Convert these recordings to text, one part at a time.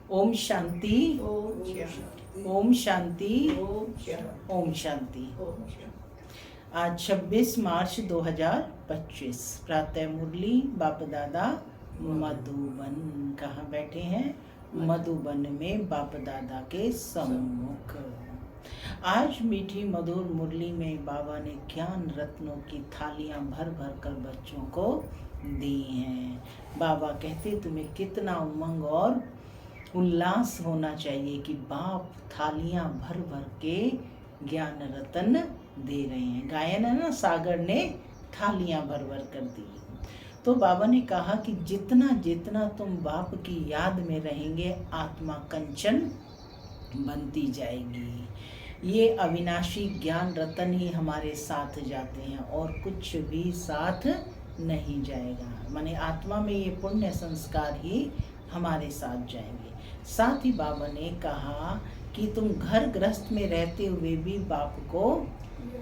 ओम शांति। ओम शांति। ओम शांति। ओम शांति। ओम शांति। ओम शांति। आज 26 मार्च 2025 प्रातः मुरली बाप दादा मधुबन। कहाँ बैठे हैं? मधुबन में बाप दादा के सम्मुख। आज मीठी मधुर मुरली में बाबा ने ज्ञान रत्नों की थालियां भर भर कर बच्चों को दी हैं। बाबा कहते तुम्हें कितना उमंग और उल्लास होना चाहिए कि बाप थालियां भर भर के ज्ञान रतन दे रहे हैं। गायन है ना, सागर ने थालियां भर भर कर दी। तो बाबा ने कहा कि जितना जितना तुम बाप की याद में रहेंगे आत्मा कंचन बनती जाएगी। ये अविनाशी ज्ञान रतन ही हमारे साथ जाते हैं और कुछ भी साथ नहीं जाएगा। माने आत्मा में ये पुण्य संस्कार ही हमारे साथ जाएंगे। साथ ही बाबा ने कहा कि तुम घर गृहस्थ में रहते हुए भी बाप को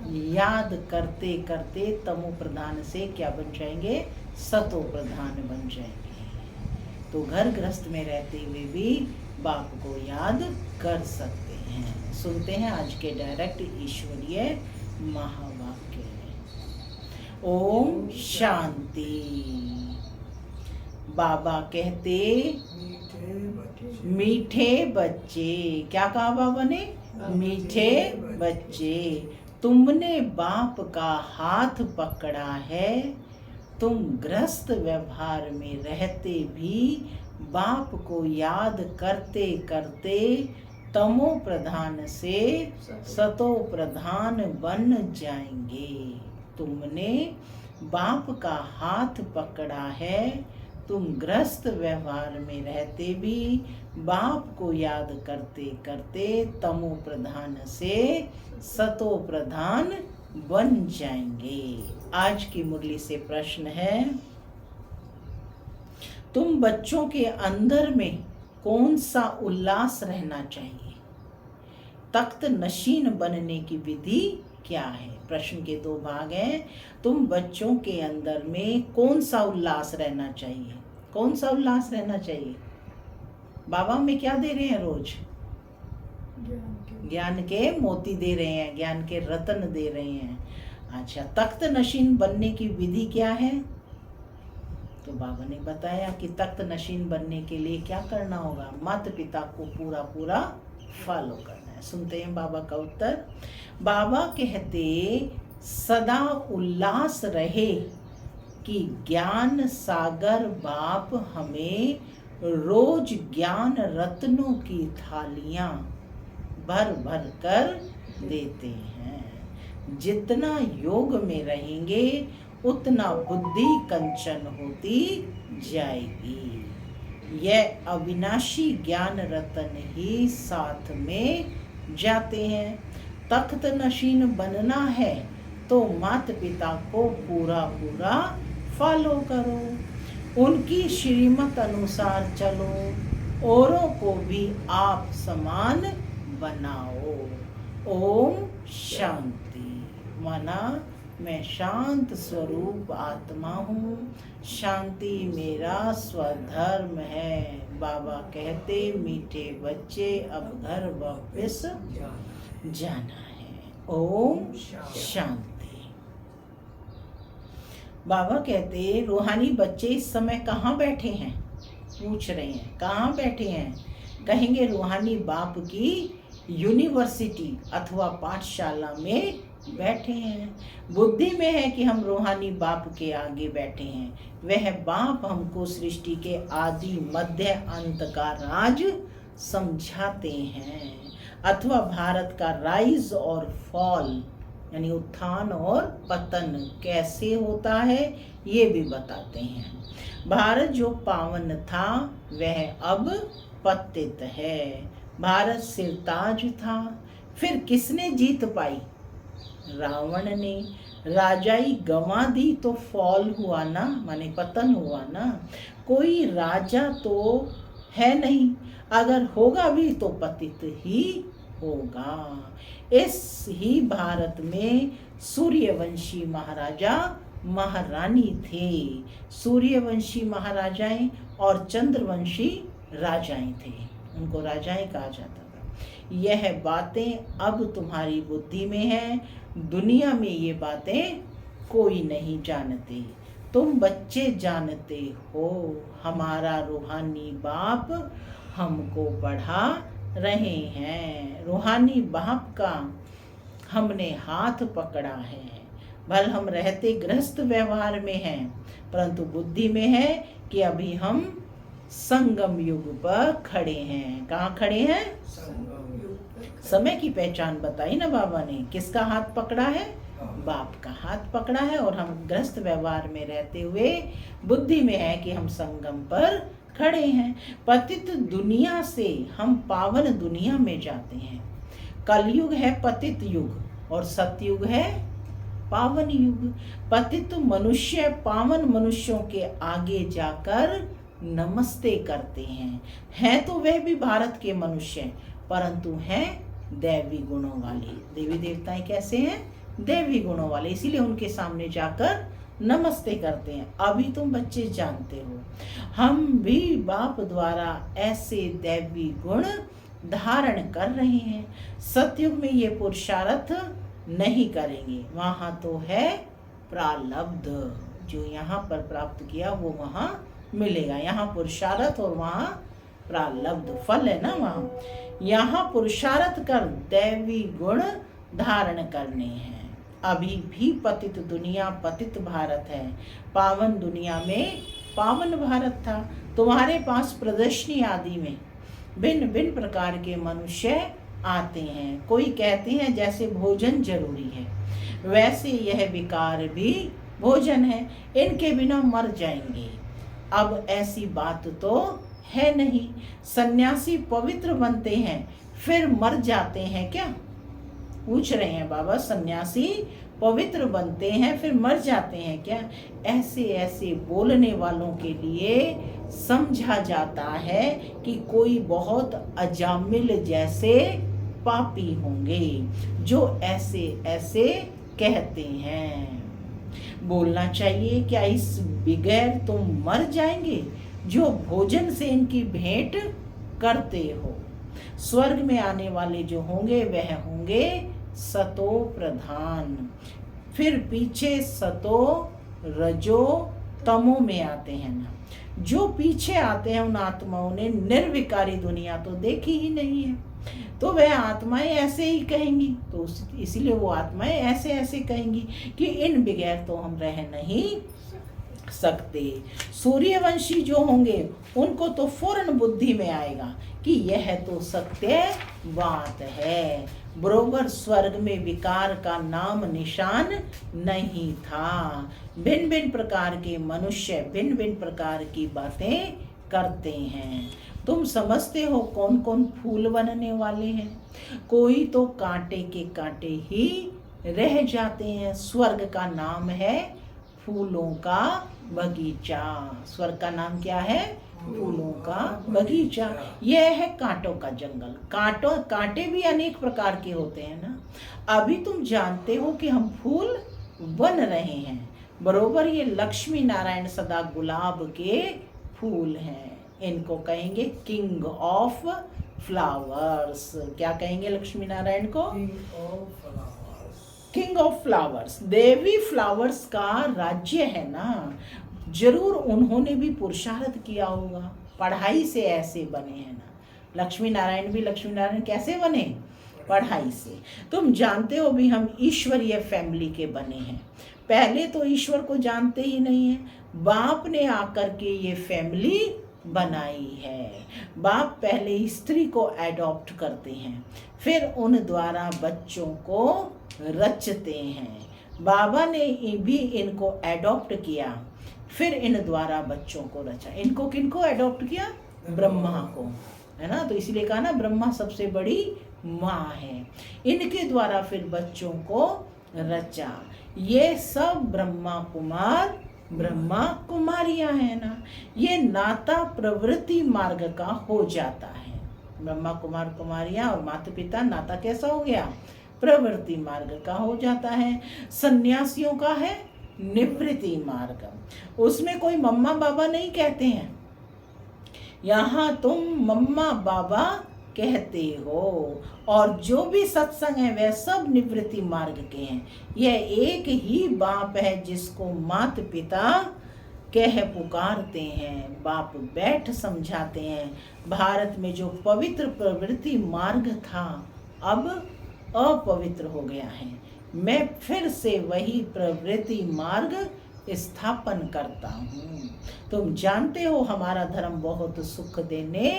याद करते करते तमो प्रधान से क्या बन जाएंगे? सतो प्रधान बन जाएंगे। तो घर गृहस्थ में रहते हुए भी बाप को याद कर सकते हैं। सुनते हैं आज के डायरेक्ट ईश्वरीय महावाक्य। ओम शांति। बाबा कहते मीठे बच्चे, क्या कहा बाबा ने? मीठे बच्चे, तुमने बाप का हाथ पकड़ा है। तुम गृहस्थ व्यवहार में रहते भी बाप को याद करते करते तमो प्रधान से सतो प्रधान बन जाएंगे। तुमने बाप का हाथ पकड़ा है। तुम गृहस्थ व्यवहार में रहते भी बाप को याद करते करते तमो प्रधान से सतो प्रधान बन जाएंगे। आज की मुरली से प्रश्न है, तुम बच्चों के अंदर में कौन सा उल्लास रहना चाहिए? तख्त नशीन बनने की विधि क्या है? प्रश्न के दो भाग हैं। तुम बच्चों के अंदर में कौन सा उल्लास रहना चाहिए? कौन सा उल्लास रहना चाहिए? बाबा में क्या दे रहे हैं रोज? ज्ञान के मोती दे रहे हैं, ज्ञान के रत्न दे रहे हैं। अच्छा, तख्त नशीन बनने की विधि क्या है? तो बाबा ने बताया कि तख्त नशीन बनने के लिए क्या करना होगा? माता पिता को पूरा पूरा फॉलो करना है। सुनते हैं बाबा का उत्तर। बाबा कहते सदा उल्लास रहे कि ज्ञान सागर बाप हमें रोज ज्ञान रत्नों की थालियां भर भर कर देते हैं। जितना योग में रहेंगे उतना बुद्धि कंचन होती जाएगी। यह अविनाशी ज्ञान रतन ही साथ में जाते हैं। तख्त नशीन बनना है तो माता पिता को पूरा पूरा फॉलो करो, उनकी श्रीमत अनुसार चलो, औरों को भी आप समान बनाओ। ओम शांति। माना मैं शांत स्वरूप आत्मा हूँ, शांति मेरा स्वधर्म है। बाबा कहते मीठे बच्चे अब घर वापस जाना है। ओम शांति। बाबा कहते रूहानी बच्चे इस समय कहाँ बैठे हैं? पूछ रहे हैं कहाँ बैठे हैं? कहेंगे रूहानी बाप की यूनिवर्सिटी अथवा पाठशाला में बैठे हैं। बुद्धि में है कि हम रूहानी बाप के आगे बैठे हैं। वह बाप हमको सृष्टि के आदि मध्य अंत का राज समझाते हैं, अथवा भारत का राइज और फॉल यानी उत्थान और पतन कैसे होता है ये भी बताते हैं। भारत जो पावन था वह अब पतित है। भारत सिरताज था, फिर किसने जीत पाई? रावण ने। राजाई गंवा दी तो फॉल हुआ ना, माने पतन हुआ ना। कोई राजा तो है नहीं, अगर होगा भी तो पतित ही होगा। इस ही भारत में सूर्यवंशी महाराजा महारानी थे। सूर्यवंशी महाराजाएं और चंद्रवंशी राजाएं थे। उनको राजाएं कहा जाता था। यह बातें अब तुम्हारी बुद्धि में हैं, दुनिया में ये बातें कोई नहीं जानते, तुम बच्चे जानते हो। हमारा रूहानी बाप हमको पढ़ा रहे हैं। रूहानी बाप का हमने हाथ पकड़ा है। भल हम रहते गृहस्थ व्यवहार में हैं, परंतु बुद्धि में है कि अभी हम संगम युग पर खड़े हैं। कहाँ खड़े हैं? संगम युग। समय की पहचान बताई ना बाबा ने। किसका हाथ पकड़ा है? बाप का हाथ पकड़ा है। और हम गृहस्थ व्यवहार में रहते हुए बुद्धि में है कि हम संगम पर खड़े हैं। पतित दुनिया से हम पावन दुनिया में जाते हैं। कलयुग है पतित युग और सतयुग है पावन युग। पतित मनुष्य पावन मनुष्यों के आगे जाकर नमस्ते करते हैं तो वे भी भारत के मनुष्य, परंतु हैं दैवी गुणों वाले। देवी देवताएं कैसे हैं? दैवी गुणों वाले, इसीलिए उनके सामने जाकर नमस्ते करते हैं। अभी तुम बच्चे जानते हो, हम भी बाप द्वारा ऐसे दैवी गुण धारण कर रहे हैं। सतयुग में ये पुरुषार्थ नहीं करेंगे, वहां तो है प्रारब्ध। जो यहाँ पर प्राप्त किया वो वहां मिलेगा। यहाँ पुरुषार्थ और वहां प्रारब्ध, फल है ना वहां। यहाँ पुरुषार्थ कर दैवी गुण धारण करने हैं। अभी भी पतित दुनिया पतित भारत है, पावन दुनिया में पावन भारत था। तुम्हारे पास प्रदर्शनी आदि में भिन्न भिन्न प्रकार के मनुष्य आते हैं। कोई कहते हैं जैसे भोजन जरूरी है, वैसे यह विकार भी भोजन है, इनके बिना मर जाएंगे। अब ऐसी बात तो है नहीं। सन्यासी पवित्र बनते हैं फिर मर जाते हैं क्या? पूछ रहे हैं बाबा, सन्यासी पवित्र बनते हैं फिर मर जाते हैं क्या? ऐसे ऐसे बोलने वालों के लिए समझा जाता है कि कोई बहुत अजामिल जैसे पापी होंगे जो ऐसे ऐसे कहते हैं। बोलना चाहिए क्या इस बगैर तुम मर जाएंगे जो भोजन से इनकी भेंट करते हो। स्वर्ग में आने वाले जो होंगे वह होंगे सतो प्रधान, फिर पीछे सतो रजो तमो में आते हैं ना। जो पीछे आते हैं उन आत्माओं ने निर्विकारी दुनिया तो देखी ही नहीं है, तो वह आत्माएं ऐसे ही कहेंगी। तो इसीलिए वो आत्माएं ऐसे ऐसे कहेंगी कि इन बगैर तो हम रह नहीं सकते। सूर्यवंशी जो होंगे उनको तो फौरन बुद्धि में आएगा कि यह तो सत्य बात है। बरोबर स्वर्ग में विकार का नाम निशान नहीं था। भिन्न भिन्न प्रकार के मनुष्य भिन्न भिन्न प्रकार की बातें करते हैं। तुम समझते हो कौन कौन फूल बनने वाले हैं? कोई तो कांटे के कांटे ही रह जाते हैं। स्वर्ग का नाम है फूलों का बगीचा। स्वर्ग का नाम क्या है? फूलों का बगीचा। यह है कांटों का जंगल। कांटे भी अनेक प्रकार के होते हैं ना। अभी तुम जानते हो कि हम फूल बन रहे हैं। बरोबर ये लक्ष्मी नारायण सदा गुलाब के फूल हैं। इनको कहेंगे किंग ऑफ फ्लावर्स। क्या कहेंगे लक्ष्मी नारायण को? King of flowers. Devi flowers का राज्य है ना। जरूर उन्होंने भी पुरुषार्थ किया होगा, पढ़ाई से ऐसे बने हैं ना। लक्ष्मी नारायण भी लक्ष्मी नारायण कैसे बने? पढ़ाई से। तुम जानते हो भी हम ईश्वरीय फैमिली के बने हैं। पहले तो ईश्वर को जानते ही नहीं है, बाप ने आकर के ये फैमिली बनाई है। बाप पहले स्त्री को एडॉप्ट करते हैं, फिर उन द्वारा बच्चों को रचते हैं। बाबा ने भी इनको एडॉप्ट किया, फिर इन द्वारा बच्चों को रचा। इनको किनको एडॉप्ट किया? ब्रह्मा को, है ना। तो इसीलिए कहा ना ब्रह्मा सबसे बड़ी माँ है। इनके द्वारा फिर बच्चों को रचा। ये सब ब्रह्मा कुमार ब्रह्मा कुमारियां हैं ना। ये नाता प्रवृत्ति मार्ग का हो जाता है। ब्रह्मा कुमार कुमारियां और माता पिता, नाता कैसा हो गया? प्रवृत्ति मार्ग का हो जाता है। सन्यासियों का है निवृत्ति मार्ग। उसमें कोई मम्मा बाबा नहीं कहते हैं। यहाँ तुम मम्मा बाबा कहते हो, और जो भी सत्संग है वह सब निवृत्ति मार्ग के हैं। यह एक ही बाप है जिसको माता पिता कह पुकारते हैं। बाप बैठ समझाते हैं। भारत में जो पवित्र प्रवृत्ति मार्ग था अब अपवित्र हो गया है। मैं फिर से वही प्रवृत्ति मार्ग स्थापन करता हूँ। तुम जानते हो हमारा धर्म बहुत सुख देने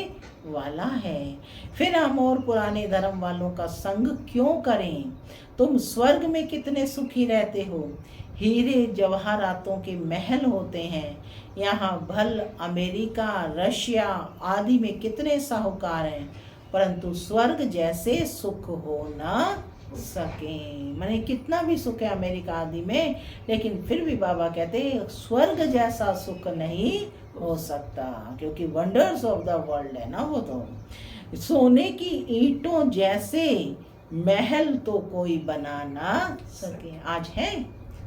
वाला है, फिर हम और पुराने धर्म वालों का संग क्यों करें? तुम स्वर्ग में कितने सुखी रहते हो। हीरे जवाहरातों के महल होते हैं। यहाँ भल अमेरिका, रशिया आदि में कितने साहूकार हैं, परंतु स्वर्ग जैसे सुख हो न सके। माने कितना भी सुख है अमेरिका आदि में, लेकिन फिर भी बाबा कहते हैं स्वर्ग जैसा सुख नहीं हो सकता, क्योंकि वंडर्स ऑफ द वर्ल्ड है ना वो। तो सोने की ईंटों जैसे महल तो कोई बना ना सके। आज है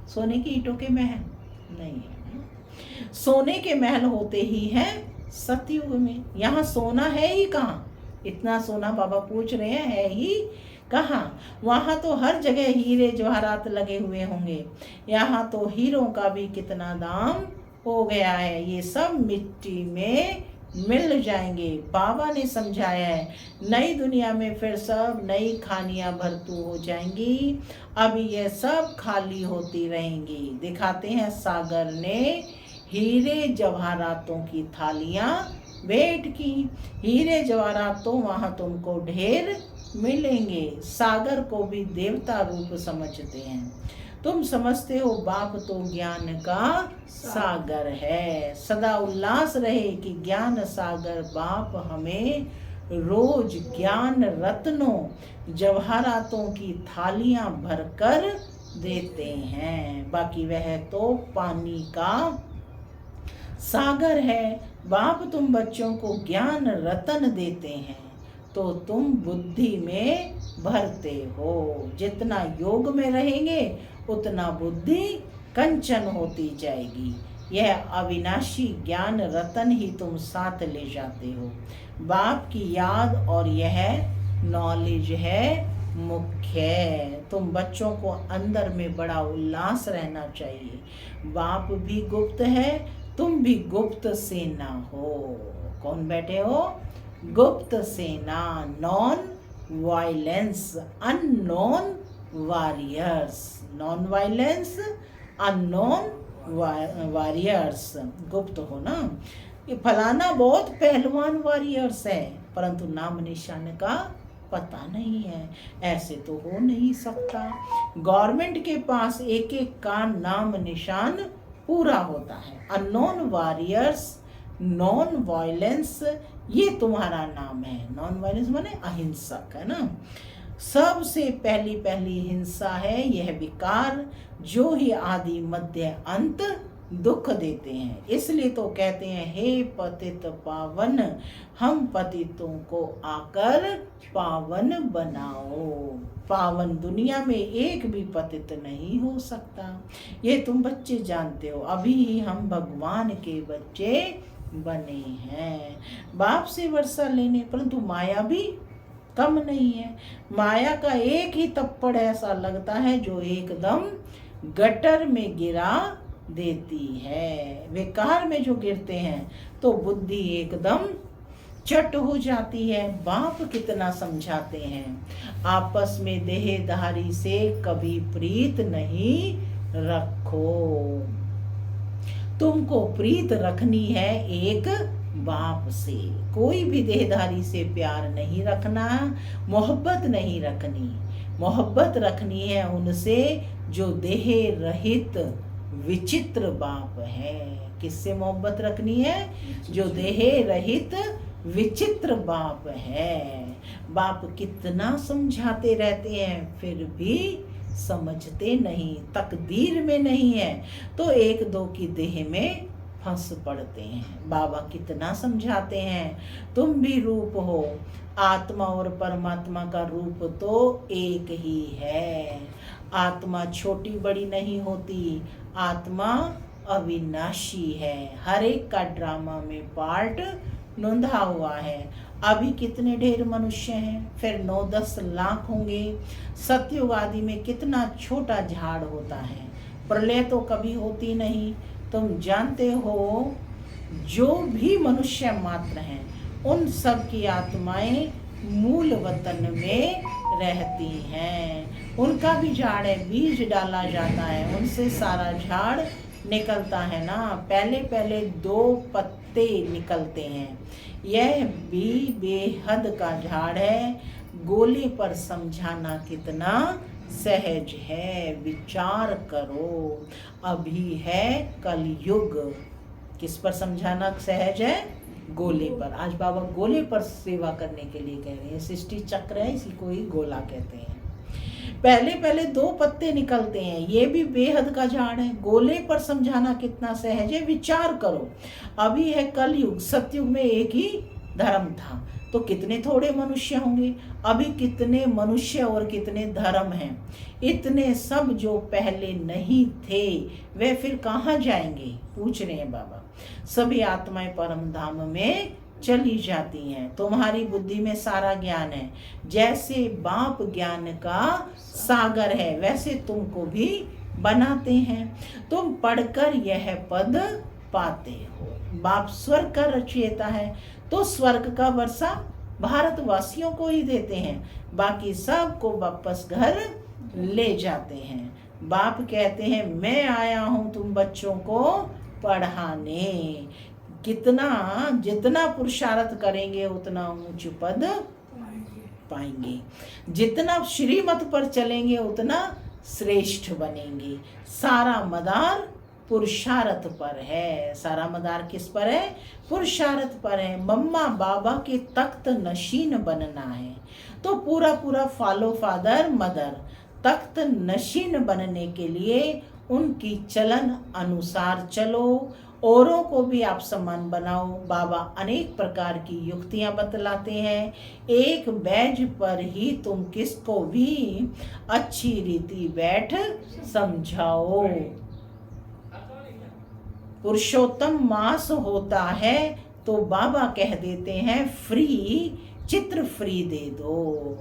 सोने की ईंटों के महल? नहीं है। सोने के महल होते ही हैं सतयुग में। यहाँ सोना है ही कहाँ? इतना सोना बाबा पूछ रहे हैं, है ही कहाँ? वहाँ तो हर जगह हीरे जवाहरात लगे हुए होंगे। यहाँ तो हीरों का भी कितना दाम हो गया है। ये सब मिट्टी में मिल जाएंगे। बाबा ने समझाया है नई दुनिया में फिर सब नई खानियां भरतू हो जाएंगी। अभी ये सब खाली होती रहेंगी। दिखाते हैं सागर ने हीरे जवाहरातों की थालियां भेंट की। हीरे जवाहरात तो वहाँ तुमको ढेर मिलेंगे। सागर को भी देवता रूप समझते हैं। तुम समझते हो बाप तो ज्ञान का सागर है। सदा उल्लास रहे कि ज्ञान सागर बाप हमें रोज ज्ञान रत्नों जवाहरातों की थालियां भरकर देते हैं। बाकी वह तो पानी का सागर है। बाप तुम बच्चों को ज्ञान रतन देते हैं तो तुम बुद्धि में भरते हो। जितना योग में रहेंगे उतना बुद्धि कंचन होती जाएगी। यह अविनाशी ज्ञान रतन ही तुम साथ ले जाते हो। बाप की याद और यह नॉलेज है मुख्य। तुम बच्चों को अंदर में बड़ा उल्लास रहना चाहिए। बाप भी गुप्त है, तुम भी गुप्त सेना हो। कौन बैठे हो? गुप्त सेना। Non violence unknown warriors. Non violence unknown warriors. गुप्त हो ना। ये फलाना बहुत पहलवान वॉरियर्स है, परंतु नाम निशान का पता नहीं है। ऐसे तो हो नहीं सकता। गवर्नमेंट के पास एक एक का नाम निशान पूरा होता है। अननोन वॉरियर्स, नॉन वायलेंस, ये तुम्हारा नाम है। नॉन वायलेंस माने अहिंसक, है ना। सबसे पहली हिंसा है यह विकार, जो ही आदि मध्य अंत दुख देते हैं। इसलिए तो कहते हैं हे पतित पावन, हम पतितों को आकर पावन बनाओ। पावन दुनिया में एक भी पतित नहीं हो सकता। ये तुम बच्चे जानते हो। अभी ही हम भगवान के बच्चे बने हैं। बाप से वर्षा लेने, परंतु माया भी कम नहीं है। माया का एक ही थप्पड़ ऐसा लगता है जो एकदम गटर में गिरा देती है। विकार में जो गिरते हैं तो बुद्धि एकदम चट हो जाती है। बाप कितना समझाते हैं, आपस में देहधारी से कभी प्रीत नहीं रखो। तुमको प्रीत रखनी है एक बाप से। कोई भी देहधारी से प्यार नहीं रखना, मोहब्बत नहीं रखनी। मोहब्बत रखनी है उनसे जो देह रहित विचित्र बाप है। किससे मोहब्बत रखनी है? जो देह रहित विचित्र बाप है। बाप कितना समझाते रहते हैं फिर भी समझते नहीं। तकदीर में नहीं है तो एक दो की देह में फंस पड़ते हैं। बाबा कितना समझाते हैं, तुम भी रूप हो। आत्मा और परमात्मा का रूप तो एक ही है। आत्मा छोटी बड़ी नहीं होती, आत्मा अविनाशी है। हर एक का ड्रामा में पार्ट नोंधा हुआ है। अभी कितने ढेर मनुष्य हैं, फिर 9-10 लाख होंगे। सतयुग आदि में कितना छोटा झाड़ होता है, प्रलय तो कभी होती नहीं। तुम जानते हो जो भी मनुष्य मात्र हैं उन सब की आत्माएं मूल वतन में रहती हैं। उनका भी झाड़ है, बीज डाला जाता है, उनसे सारा झाड़ निकलता है ना। पहले पहले 2 पत्ते निकलते हैं। यह भी बेहद का झाड़ है, गोले पर समझाना कितना सहज है, विचार करो। अभी है कलयुग, किस पर समझाना सहज है? गोले पर। आज बाबा गोले पर सेवा करने के लिए कह रहे हैं। सृष्टि चक्र है, इसी को ही गोला कहते हैं। पहले पहले 2 पत्ते निकलते हैं, ये भी बेहद का झाड़ है, गोले पर समझाना कितना सहज है, विचार करो। अभी है कलयुग, सतयुग में एक ही धर्म था, तो कितने थोड़े मनुष्य होंगे। अभी कितने मनुष्य और कितने धर्म हैं। इतने सब जो पहले नहीं थे वे फिर कहाँ जाएंगे, पूछ रहे हैं बाबा। सभी आत्माएं परम धाम में चली जाती हैं। तुम्हारी बुद्धि में सारा ज्ञान है, जैसे बाप ज्ञान का सागर है वैसे तुमको भी बनाते हैं। तुम पढ़कर यह पद पाते हो। बाप स्वर्ग का रचयिता है, तो स्वर्ग का वर्षा भारतवासियों को ही देते हैं, बाकी सबको वापस घर ले जाते हैं। बाप कहते हैं मैं आया हूं तुम बच्चों को पढ़ाने। जितना पुरुषार्थ करेंगे उतना ऊंच पद पाएंगे, जितना श्रीमत पर चलेंगे उतना श्रेष्ठ बनेंगे। सारा मदार पुरुषार्थ पर है। सारा मदार किस पर है? पुरुषार्थ पर है। मम्मा बाबा के तख्त नशीन बनना है, तो पूरा पूरा फॉलो फादर मदर। तख्त नशीन बनने के लिए उनकी चलन अनुसार चलो, औरों को भी आप समान बनाओ। बाबा अनेक प्रकार की युक्तियां बतलाते हैं। एक बैज पर ही तुम किसको भी अच्छी रीति बैठ समझाओ। पुरुषोत्तम मास होता है तो बाबा कह देते हैं फ्री, चित्र फ्री दे दो।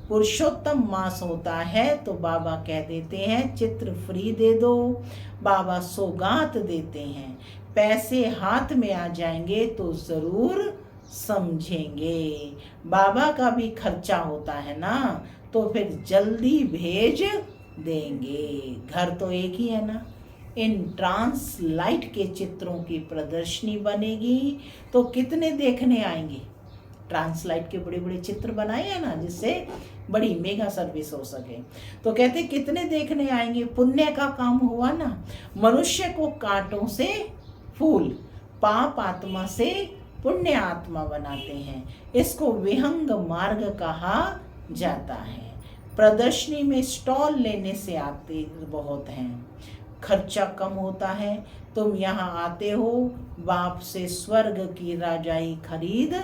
पुरुषोत्तम मास होता है तो बाबा कह देते हैं चित्र फ्री दे दो। बाबा सौगात देते हैं, पैसे हाथ में आ जाएंगे तो जरूर समझेंगे। बाबा का भी खर्चा होता है ना, तो फिर जल्दी भेज देंगे। घर तो एक ही है ना। इन ट्रांसलाइट के चित्रों की प्रदर्शनी बनेगी तो कितने देखने आएंगे। ट्रांसलाइट के बड़े बड़े चित्र बनाए हैं ना, जिससे बड़ी मेगा सर्विस हो सके। तो कहते कितने देखने आएंगे। पुण्य का काम हुआ ना। मनुष्य को कांटों से फूल, पाप आत्मा से पुण्य आत्मा बनाते हैं। इसको विहंग मार्ग कहा जाता है। प्रदर्शनी में स्टॉल लेने से आते बहुत हैं, खर्चा कम होता है। तुम यहाँ आते हो बाप से स्वर्ग की राजाई खरीद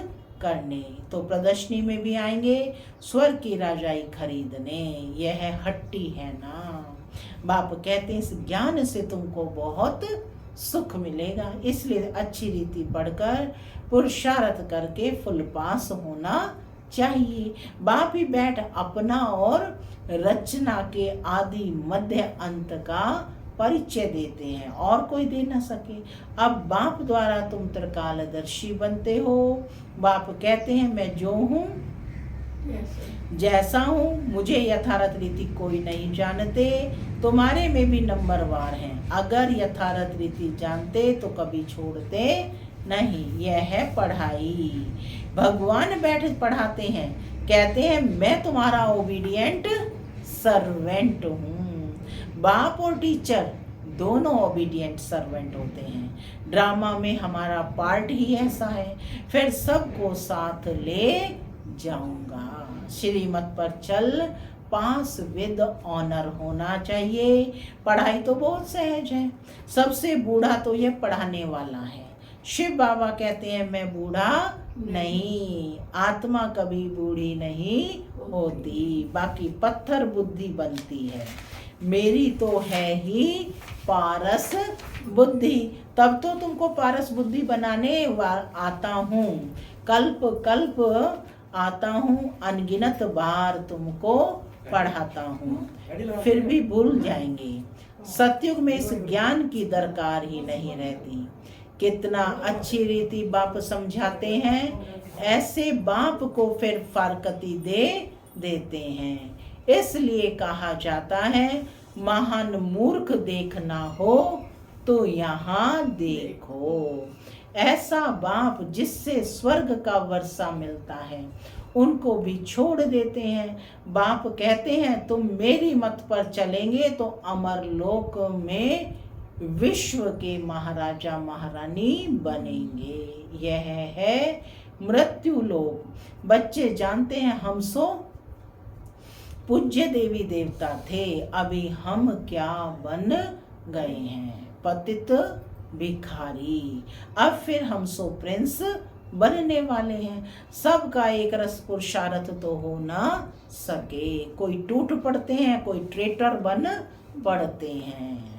करने, तो प्रदर्शनी में भी आएंगे स्वर्ग की राजाई खरीदने। यह हट्टी है ना। बाप कहते हैं इस ज्ञान से तुमको बहुत सुख मिलेगा, इसलिए अच्छी रीति पढ़कर पुरुषार्थ करके फुल पास होना चाहिए। बाप ही बैठ अपना और रचना के आदि मध्य अंत का परिचय देते हैं, और कोई दे ना सके। अब बाप द्वारा तुम त्रिकालदर्शी बनते हो। बाप कहते हैं मैं जो हूँ जैसा हूँ, मुझे यथार्थ रीति कोई नहीं जानते। तुम्हारे में भी नंबरवार हैं, अगर यथार्थ रीति जानते तो कभी छोड़ते नहीं। यह है पढ़ाई। भगवान बैठ पढ़ाते हैं, कहते हैं मैं तुम्हारा ओबीडिएंट सर्वेंट हूँ। बाप और टीचर दोनों ओबीडिएंट सर्वेंट होते हैं। ड्रामा में हमारा पार्ट ही ऐसा है। फिर सबको साथ ले जाऊंगा। श्रीमत पर चल, पास विद ऑनर होना चाहिए। पढ़ाई तो बहुत सहज है। सबसे बूढ़ा तो ये पढ़ाने वाला है। शिव बाबा कहते हैं मैं बूढ़ा नहीं, आत्मा कभी बूढ़ी नहीं होती, बाकी पत्थर बुद्धि बनती है। मेरी तो है ही पारस बुद्धि। तब तो तुमको पारस बुद्धि बनाने आता हूँ, कल्प कल्प आता हूँ, अनगिनत बार तुमको पढ़ाता हूँ, फिर भी भूल जाएंगे। सतयुग में इस ज्ञान की दरकार ही नहीं रहती। कितना अच्छी रीति बाप समझाते हैं, ऐसे बाप को फिर फारकती दे देते हैं। इसलिए कहा जाता है, महान मूर्ख देखना हो तो यहाँ देखो। ऐसा बाप जिससे स्वर्ग का वर्षा मिलता है, उनको भी छोड़ देते हैं। बाप कहते हैं, तुम मेरी मत पर चलेंगे तो अमरलोक में विश्व के महाराजा महारानी बनेंगे। यह है मृत्यु लोक। बच्चे जानते हैं, हम सो पूज्य देवी देवता थे, अभी हम क्या बन गए हैं, पतित भिखारी। अब फिर हम सो प्रिंस बनने वाले हैं। सबका एक रस पुरुषार्थ तो हो ना सके, कोई टूट पड़ते हैं, कोई ट्रेटर बन पड़ते हैं।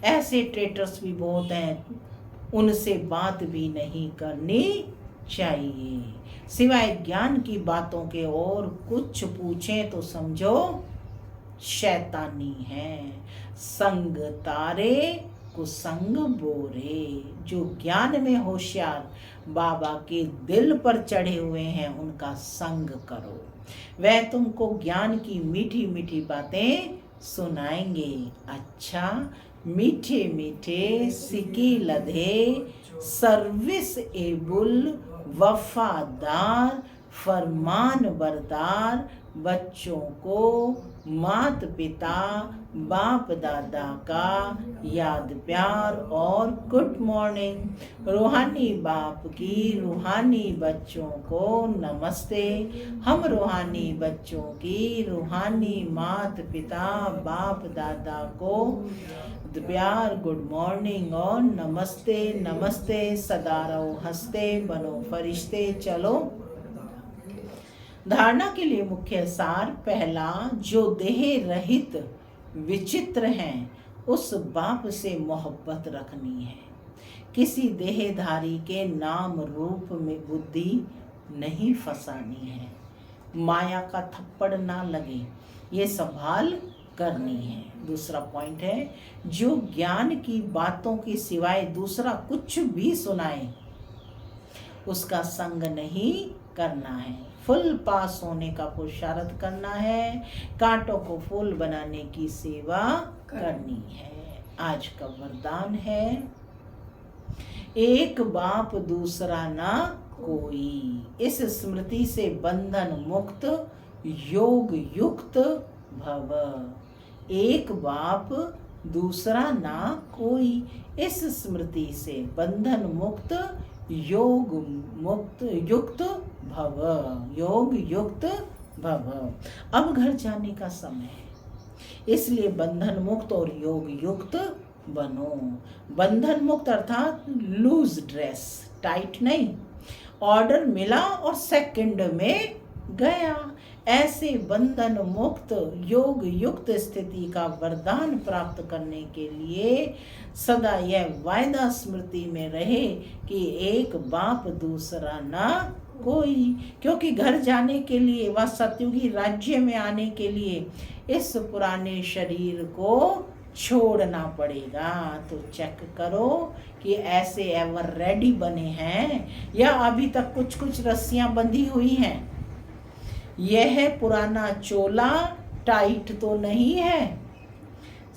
ऐसे ट्रेटर्स भी बहुत हैं, उनसे बात भी नहीं करनी चाहिए। सिवाय ज्ञान की बातों के और कुछ पूछें तो समझो शैतानी है। संग तारे कुसंग बोरे। जो ज्ञान में होशियार बाबा के दिल पर चढ़े हुए हैं, उनका संग करो। वह तुमको ज्ञान की मीठी मीठी बातें सुनाएंगे। अच्छा, मीठे मीठे सिकी लधे, सर्विस एबुल, वफादार, फरमान बरदार बच्चों को मात पिता बाप दादा का याद प्यार और गुड मॉर्निंग। रूहानी बाप की रूहानी बच्चों को नमस्ते। हम रूहानी बच्चों की रूहानी मात पिता बाप दादा को प्यार, गुड मॉर्निंग और नमस्ते। नमस्ते, सदा रहो हंसते, बनो फरिश्ते। चलो धारणा के लिए मुख्य सार। पहला, जो देह रहित विचित्र हैं, उस बाप से मोहब्बत रखनी है। किसी देहधारी के नाम रूप में बुद्धि नहीं फंसानी है। माया का थप्पड़ ना लगे, ये संभाल करनी है। दूसरा पॉइंट है, जो ज्ञान की बातों की सिवाय दूसरा कुछ भी सुनाए, उसका संग नहीं करना है। फुल पास होने का पुरुषार्थ करना है। कांटों को फूल बनाने की सेवा करनी है। आज का वरदान है, एक बाप दूसरा ना कोई। इस स्मृति से बंधन मुक्त योग युक्त भव। एक बाप दूसरा ना कोई, इस स्मृति से बंधन मुक्त योग मुक्त युक्त भव। योग युक्त भव। अब घर जाने का समय है, इसलिए बंधन मुक्त और योग युक्त बनो। बंधन मुक्त अर्थात लूज ड्रेस, टाइट नहीं। ऑर्डर मिला और सेकंड में गया। ऐसे बंधन मुक्त योग युक्त स्थिति का वरदान प्राप्त करने के लिए सदा यह वायदा स्मृति में रहे कि एक बाप दूसरा ना कोई। क्योंकि घर जाने के लिए व सतयुगी राज्य में आने के लिए इस पुराने शरीर को छोड़ना पड़ेगा। तो चेक करो कि ऐसे एवर रेडी बने हैं या अभी तक कुछ कुछ रस्सियां बंधी हुई हैं। यह पुराना चोला टाइट तो नहीं है।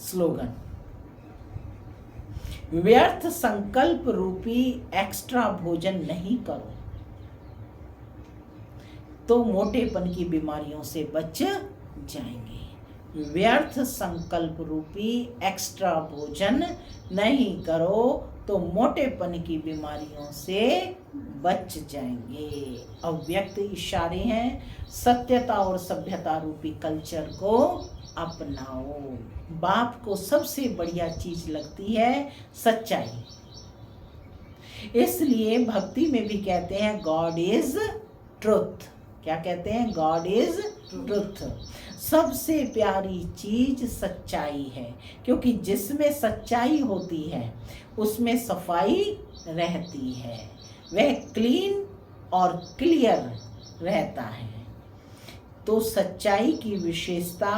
स्लोगन, व्यर्थ संकल्प रूपी एक्स्ट्रा भोजन नहीं करो तो मोटेपन की बीमारियों से बच जाएंगे। व्यर्थ संकल्प रूपी एक्स्ट्रा भोजन नहीं करो तो मोटेपन की बीमारियों से बच जाएंगे। अव्यक्त इशारे हैं, सत्यता और सभ्यता रूपी कल्चर को अपनाओ। बाप को सबसे बढ़िया चीज लगती है सच्चाई, इसलिए भक्ति में भी कहते हैं गॉड इज ट्रुथ। क्या कहते हैं? God is truth. सबसे प्यारी चीज सच्चाई है, क्योंकि जिसमें सच्चाई होती है उसमें सफाई रहती है, वह क्लीन और क्लियर रहता है। तो सच्चाई की विशेषता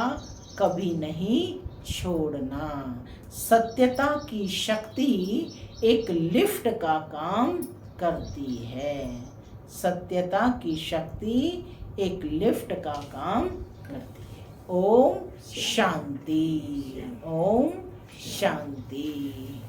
कभी नहीं छोड़ना। सत्यता की शक्ति एक लिफ्ट का काम करती है। सत्यता की शक्ति एक लिफ्ट का काम करती है। ओम शांति। ओम शांति।